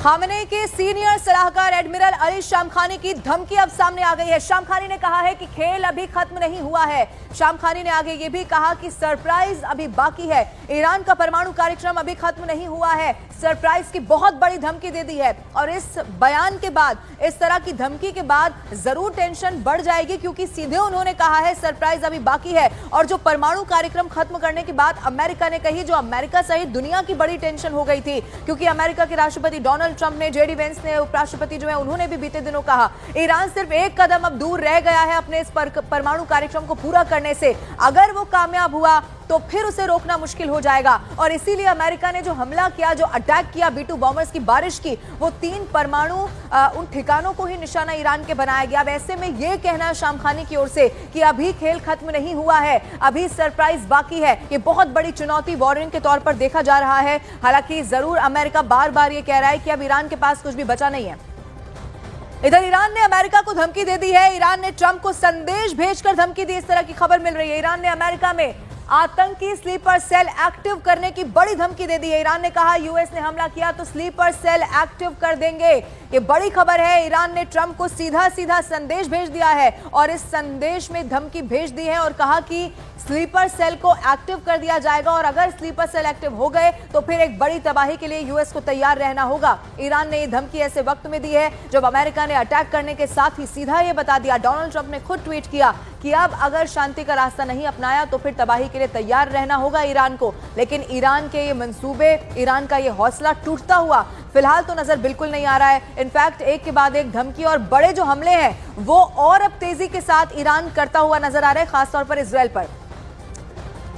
Khamenei के senior सलाहकार admiral Ali Shamkhani की धमकी अब सामने आ गई है। शामखानी ने कहा है कि खेल अभी खत्म नहीं हुआ है। शामखानी ने आगे ये भी कहा कि सरप्राइज अभी बाकी है। ईरान का परमाणु कार्यक्रम अभी खत्म नहीं हुआ है। सरप्राइज की बहुत बड़ी धमकी दे दी है और इस बयान के बाद, इस तरह की धमकी के बाद जरूर टेंशन बढ़ जाएगी, क्योंकि सीधे उन्होंने कहा है सरप्राइज अभी बाकी है। और जो परमाणु कार्यक्रम खत्म करने की बात अमेरिका ने कही, जो अमेरिका सहित दुनिया की बड़ी टेंशन हो गई थी, क्योंकि अमेरिका के राष्ट्रपति डोनाल्ड ट्रंप ने, जेडी वेंस ने, उपराष्ट्रपति जो है उन्होंने भी बीते दिनों कहा ईरान सिर्फ एक कदम अब दूर रह गया है अपने इस परमाणु कार्यक्रम को पूरा करने से। अगर वो कामयाब हुआ तो फिर उसे रोकना मुश्किल हो जाएगा। और इसीलिए अमेरिका ने जो हमला किया, जो अटैक किया, B-2 बॉम्बर्स की बारिश की, वो 3 परमाणु उन ठिकानों को ही निशाना ईरान के बनाया गया। वैसे में ये कहना शामखानी की ओर से कि अभी खेल खत्म नहीं हुआ है, अभी सरप्राइज बाकी है, ये बहुत बड़ी चुनौती वॉरिंग के तौर पर देखा जा रहा है। हालांकि जरूर अमेरिका बार बार ये कह रहा है कि अब ईरान के पास कुछ भी बचा नहीं है। इधर ईरान ने अमेरिका को धमकी दे दी है। ईरान ने ट्रंप को संदेश भेजकर धमकी दी, इस तरह की खबर मिल रही है। ईरान ने अमेरिका में आतंकी स्लीपर सेल एक्टिव करने की बड़ी धमकी दे दी है। ईरान ने कहा यूएस ने हमला किया तो स्लीपर सेल एक्टिव कर देंगे। ये बड़ी खबर है। ईरान ने ट्रंप को सीधा सीधा संदेश भेज दिया है और इस संदेश में धमकी भेज दी है और कहा कि स्लीपर सेल को एक्टिव कर दिया जाएगा और अगर स्लीपर सेल एक्टिव हो गए तो फिर एक बड़ी तबाही के लिए यूएस को तैयार रहना होगा। ईरान ने ये धमकी ऐसे वक्त में दी है जब अमेरिका ने अटैक करने के साथ ही सीधा ये बता दिया, डोनाल्ड ट्रंप ने खुद ट्वीट किया कि अब अगर शांति का रास्ता नहीं अपनाया तो फिर तबाही के लिए तैयार रहना होगा ईरान को। लेकिन ईरान के ये मंसूबे, ईरान का ये हौसला टूटता हुआ फिलहाल तो नजर बिल्कुल नहीं आ रहा है। इनफैक्ट एक के बाद एक धमकी और बड़े जो हमले हैं वो और अब तेजी के साथ ईरान करता हुआ नजर आ रहा है, खासतौर पर इजराइल पर।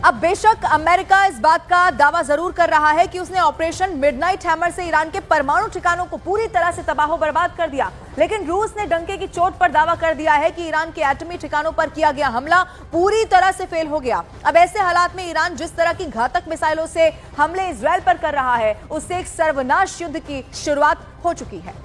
अब बेशक अमेरिका इस बात का दावा जरूर कर रहा है कि उसने ऑपरेशन मिडनाइट हैमर से ईरान के परमाणु ठिकानों को पूरी तरह से तबाह बर्बाद कर दिया, लेकिन रूस ने डंके की चोट पर दावा कर दिया है कि ईरान के एटमी ठिकानों पर किया गया हमला पूरी तरह से फेल हो गया। अब ऐसे हालात में ईरान जिस तरह की घातक मिसाइलों से हमले इजराइल पर कर रहा है, उससे एक सर्वनाश युद्ध की शुरुआत हो चुकी है।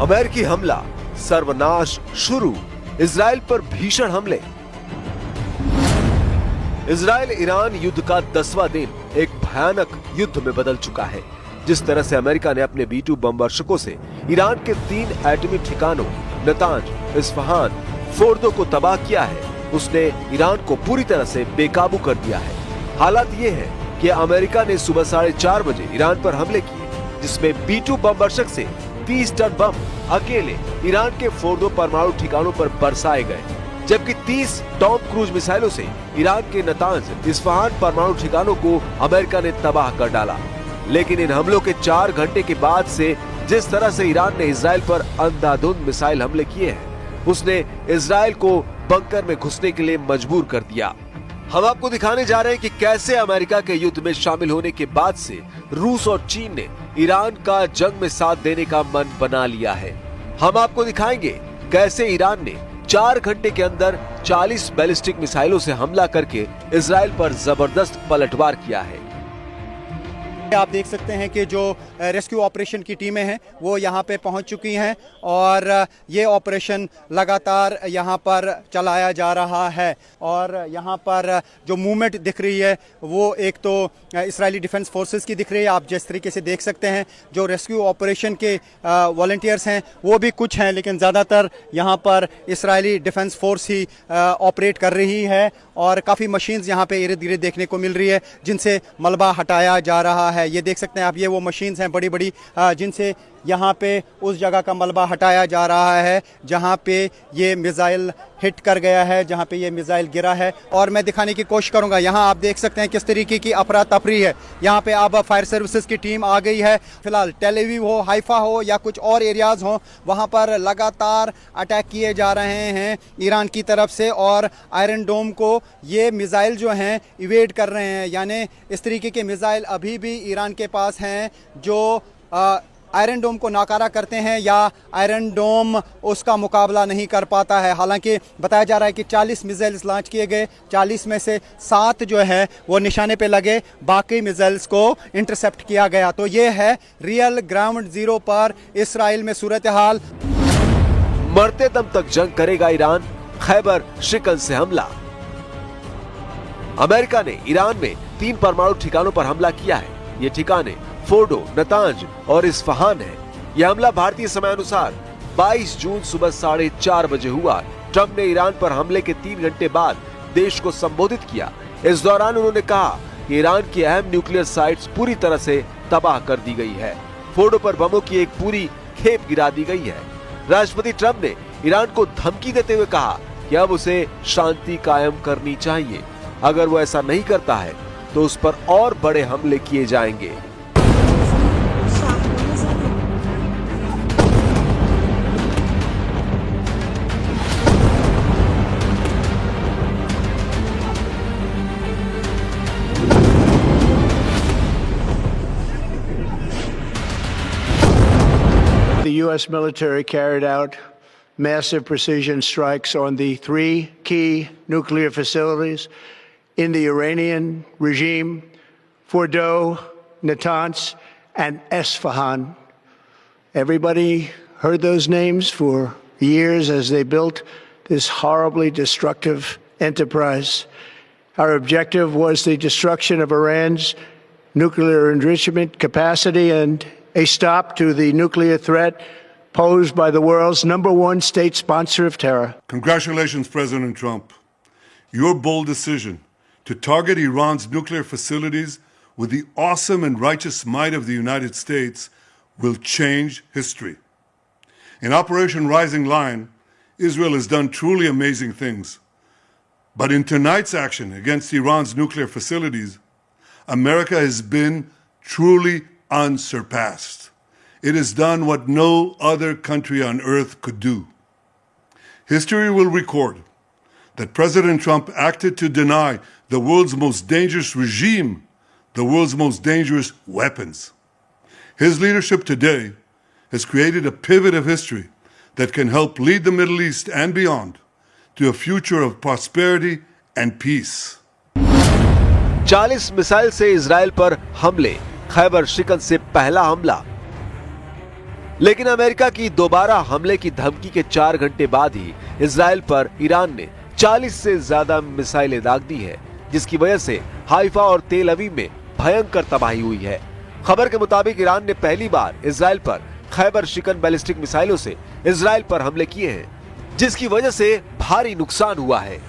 अमेरिकी हमला, सर्वनाश शुरू, इजराइल पर भीषण हमले। इजराइल ईरान युद्ध का 10वां दिन एक भयानक युद्ध में बदल चुका है। जिस तरह से अमेरिका ने अपने B-2 बमवर्षकों से ईरान के 3 एटमी ठिकानों नतांज, इस्फहान, फोर्दो को तबाह किया है, उसने ईरान को पूरी तरह से बेकाबू कर दिया है। हालात ये है कि अमेरिका ने सुबह 4:30 बजे ईरान पर हमले किए, जिसमें B-2 बमवर्षक से 30 टन बम अकेले ईरान के फोर्दो परमाणु ठिकानों पर बरसाए गए, जबकि 30 टॉम क्रूज मिसाइलों से ईरान के नतांज, इस्फहान परमाणु ठिकानों को अमेरिका ने तबाह कर डाला। लेकिन इन हमलों के 4 घंटे के बाद से जिस तरह से ईरान ने इजराइल पर अंधाधुंध मिसाइल हमले किए हैं, उसने इजराइल को बंकर में घुसने के लिए मजबूर कर दिया। हम आपको दिखाने जा रहे हैं कि कैसे अमेरिका के युद्ध में शामिल होने के बाद से रूस और चीन ने ईरान का जंग में साथ देने का मन बना लिया है। हम आपको दिखाएंगे कैसे ईरान ने 4 घंटे के अंदर 40 बैलिस्टिक मिसाइलों से हमला करके इजराइल पर जबरदस्त पलटवार किया है। आप देख सकते हैं कि जो रेस्क्यू ऑपरेशन की टीमें हैं वो यहाँ पे पहुँच चुकी हैं और ये ऑपरेशन लगातार यहाँ पर चलाया जा रहा है। और यहाँ पर जो मूवमेंट दिख रही है वो एक तो इजरायली डिफेंस फोर्सेस की दिख रही है। आप जिस तरीके से देख सकते हैं जो रेस्क्यू ऑपरेशन के वॉलंटियर्स हैं वो भी कुछ हैं, लेकिन ज़्यादातर यहाँ पर इजरायली डिफेंस फोर्स ही ऑपरेट कर रही है और काफ़ी मशीन्स यहाँ पे इर्द गिर्द देखने को मिल रही है जिनसे मलबा हटाया जा रहा है। ये देख सकते हैं आप, ये वो मशीन्स हैं बड़ी बड़ी जिनसे यहाँ पे उस जगह का मलबा हटाया जा रहा है जहाँ पे ये मिसाइल हिट कर गया है, जहाँ पे ये मिसाइल गिरा है। और मैं दिखाने की कोशिश करूँगा, यहाँ आप देख सकते हैं किस तरीके की अफरा तफरी है। यहाँ पे अब फायर सर्विसेज की टीम आ गई है। फिलहाल टेल अवीव हो, हाइफा हो या कुछ और एरियाज़ हो, वहाँ पर लगातार अटैक किए जा रहे हैं ईरान की तरफ से और आयरन डोम को ये मिसाइल जो हैं इवेड कर रहे हैं। यानी इस तरीके के मिसाइल अभी भी ईरान के पास हैं जो आयरन डोम को नाकारा करते हैं या आयरन डोम उसका मुकाबला नहीं कर पाता है। हालांकि बताया जा रहा है कि 40 मिसाइल्स लॉन्च किए गए, 40 में से 7 जो है वो निशाने पे लगे, बाकी मिसाइल्स को इंटरसेप्ट किया गया। तो ये है रियल ग्राउंड जीरो पर इसराइल में सूरत हाल। मरते दम तक जंग करेगा ईरान, खैबर शिकन से हमला। अमेरिका ने ईरान में 3 परमाणु ठिकानों पर हमला किया है। ये ठिकाने फोर्डो, नतांज और इस्फहान है। यह हमला भारतीय समय अनुसार 22 जून सुबह 4:30 बजे हुआ। ट्रंप ने ईरान पर हमले के 3 घंटे बाद देश को संबोधित किया। इस दौरान उन्होंने कहा कि ईरान की अहम न्यूक्लियर साइट्स पूरी तरह से तबाह कर दी गई है। फोर्डो पर बमों की एक पूरी खेप गिरा दी गई है। राष्ट्रपति ट्रंप ने ईरान को धमकी देते हुए कहा कि अब उसे शांति कायम करनी चाहिए। अगर वो ऐसा नहीं करता है तो उस पर और बड़े हमले किए जाएंगे। The U.S. military carried out massive precision strikes on the 3 key nuclear facilities in the Iranian regime, Fordo, Natanz, and Esfahan. Everybody heard those names for years as they built this horribly destructive enterprise. Our objective was the destruction of Iran's nuclear enrichment capacity and a stop to the nuclear threat posed by the world's #1 state sponsor of terror. Congratulations, President Trump. Your bold decision to target Iran's nuclear facilities with the awesome and righteous might of the United States will change history. In Operation Rising Lion, Israel has done truly amazing things. But in tonight's action against Iran's nuclear facilities, America has been truly unsurpassed. It has done what no other country on earth could do. History will record that President Trump acted to deny the world's most dangerous regime the world's most dangerous weapons. His leadership today has created a pivot of history that can help lead the Middle East and beyond to a future of prosperity and peace. 40 missile से Israel पर हमले, खैबर शिकन से पहला हमला। लेकिन America की दोबारा हमले की धमकी के 4 घंटे बाद ही इजराइल पर ईरान ने 40 से ज्यादा मिसाइलें दाग दी है, जिसकी वजह से हाइफा और तेल अवीव में भयंकर तबाही हुई है। खबर के मुताबिक ईरान ने पहली बार इजराइल पर खैबर शिकन बैलिस्टिक मिसाइलों से इजराइल पर हमले किए हैं, जिसकी वजह से भारी नुकसान हुआ है।